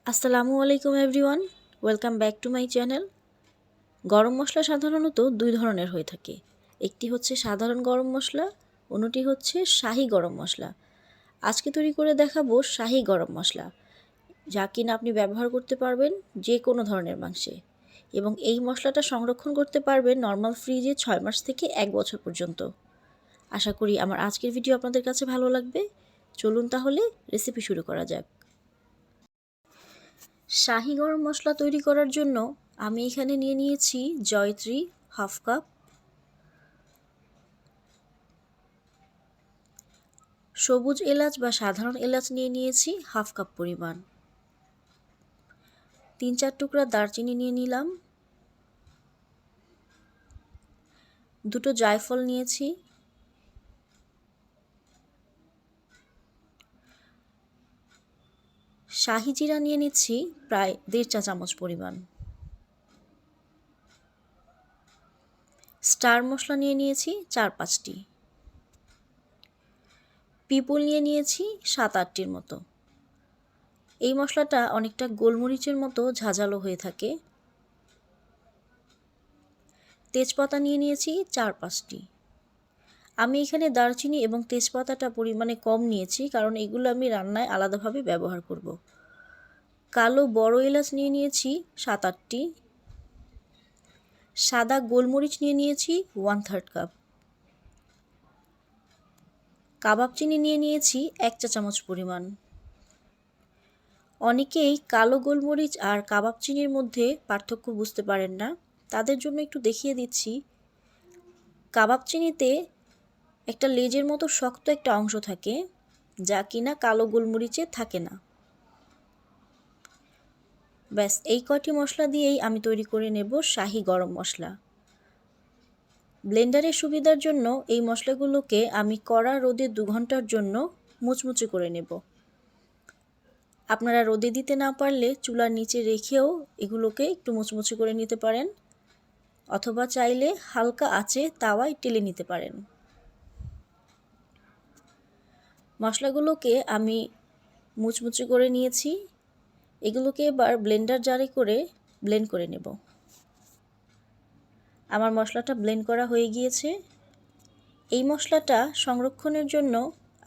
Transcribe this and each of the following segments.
আসসালামু আলাইকুম everyone, welcome back to my channel. গরম মশলা সাধারণত দুই ধরনের হয়ে থাকে। একটি হচ্ছে সাধারণ গরম মশলা, অন্যটি হচ্ছে শাহি গরম মশলা। আজকে তৈরি করে দেখাবো শাহি গরম মশলা, যা কিনা আপনি ব্যবহার করতে পারবেন যে কোনো ধরনের মাংসে, এবং এই মশলাটা সংরক্ষণ করতে পারবেন নর্মাল ফ্রিজে 6 মাস থেকে 1 বছর পর্যন্ত। আশা করি আমার আজকের ভিডিও আপনাদের কাছে ভালো লাগবে। চলুন তাহলে রেসিপি শুরু করা যাক। শাহি গরম মশলা তৈরি করার জন্য আমি এখানে নিয়ে নিয়েছি জয়ত্রী হাফ কাপ, সবুজ এলাচ বা সাধারণ এলাচ নিয়ে নিয়েছি হাফ কাপ পরিমাণ, 3-4 টুকরা দারচিনি নিয়ে নিলাম, 2টো জায়ফল নিয়েছি, শাহি জিরা নিয়ে নিচ্ছি প্রায় 1.5 চা চামচ পরিমাণ, স্টার মশলা নিয়ে নিয়েছি 4-5টি, পিপল নিয়ে নিয়েছি 7-8টির মতো। এই মশলাটা অনেকটা গোলমরিচের মতো ঝাঁঝালো হয়ে থাকে। তেজপাতা নিয়ে নিয়েছি 4-5টি। আমি এখানে দারচিনি এবং তেজপাতাটা পরিমাণে কম নিয়েছি, কারণ এগুলো আমি রান্নায় আলাদাভাবে ব্যবহার করব। কালো বড় এলাচ নিয়ে নিয়েছি 7-8টি, সাদা গোলমরিচ নিয়ে নিয়েছি 1/3 কাপ, কাবাব চিনি নিয়ে নিয়েছি 1 চা চামচ পরিমাণ। অনেকেই কালো গোলমরিচ আর কাবাব চিনির মধ্যে পার্থক্য বুঝতে পারেন না, তাদের জন্য একটু দেখিয়ে দিচ্ছি। কাবাব চিনিতে একটা লেজের মতো শক্ত একটা অংশ থাকে, যা কিনা কালো গোলমরিচে থাকে না। ব্যাস এই কয়টি মশলা দিয়েই আমি তৈরি করে নেব শাহি গরম মশলা। ব্লেন্ডারের সুবিধার জন্য এই মশলাগুলোকে আমি কড়া রোদে 2 ঘন্টার জন্য মুচমুচে করে নেব। আপনারা রোদে দিতে না পারলে চুলার নিচে রেখেও এগুলোকে একটু মুচমুচে করে নিতে পারেন, অথবা চাইলে হালকা আঁচে তাওয়ায় টেলে নিতে পারেন। মশলাগুলোকে আমি মুচমুচে করে নিয়েছি, এগুলোকে এবার ব্লেন্ডার জারে করে ব্লেন্ড করে নেব। আমার মশলাটা ব্লেন্ড করা হয়ে গিয়েছে। এই মশলাটা সংরক্ষণের জন্য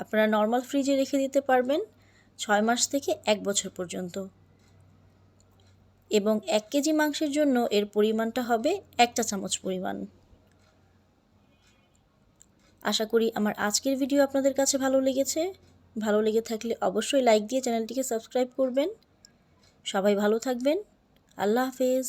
আপনারা নর্মাল ফ্রিজে রেখে দিতে পারবেন 6 মাস থেকে 1 বছর পর্যন্ত, এবং 1 কেজি মাংসের জন্য এর পরিমাণটা হবে 1 চা চামচ পরিমাণ। আশা করি আমার আজকের ভিডিও আপনাদের কাছে ভালো লেগেছে। ভালো লেগে থাকলে অবশ্যই লাইক দিয়ে চ্যানেলটিকে সাবস্ক্রাইব করবেন। সবাই ভালো থাকবেন। আল্লাহ হাফেজ।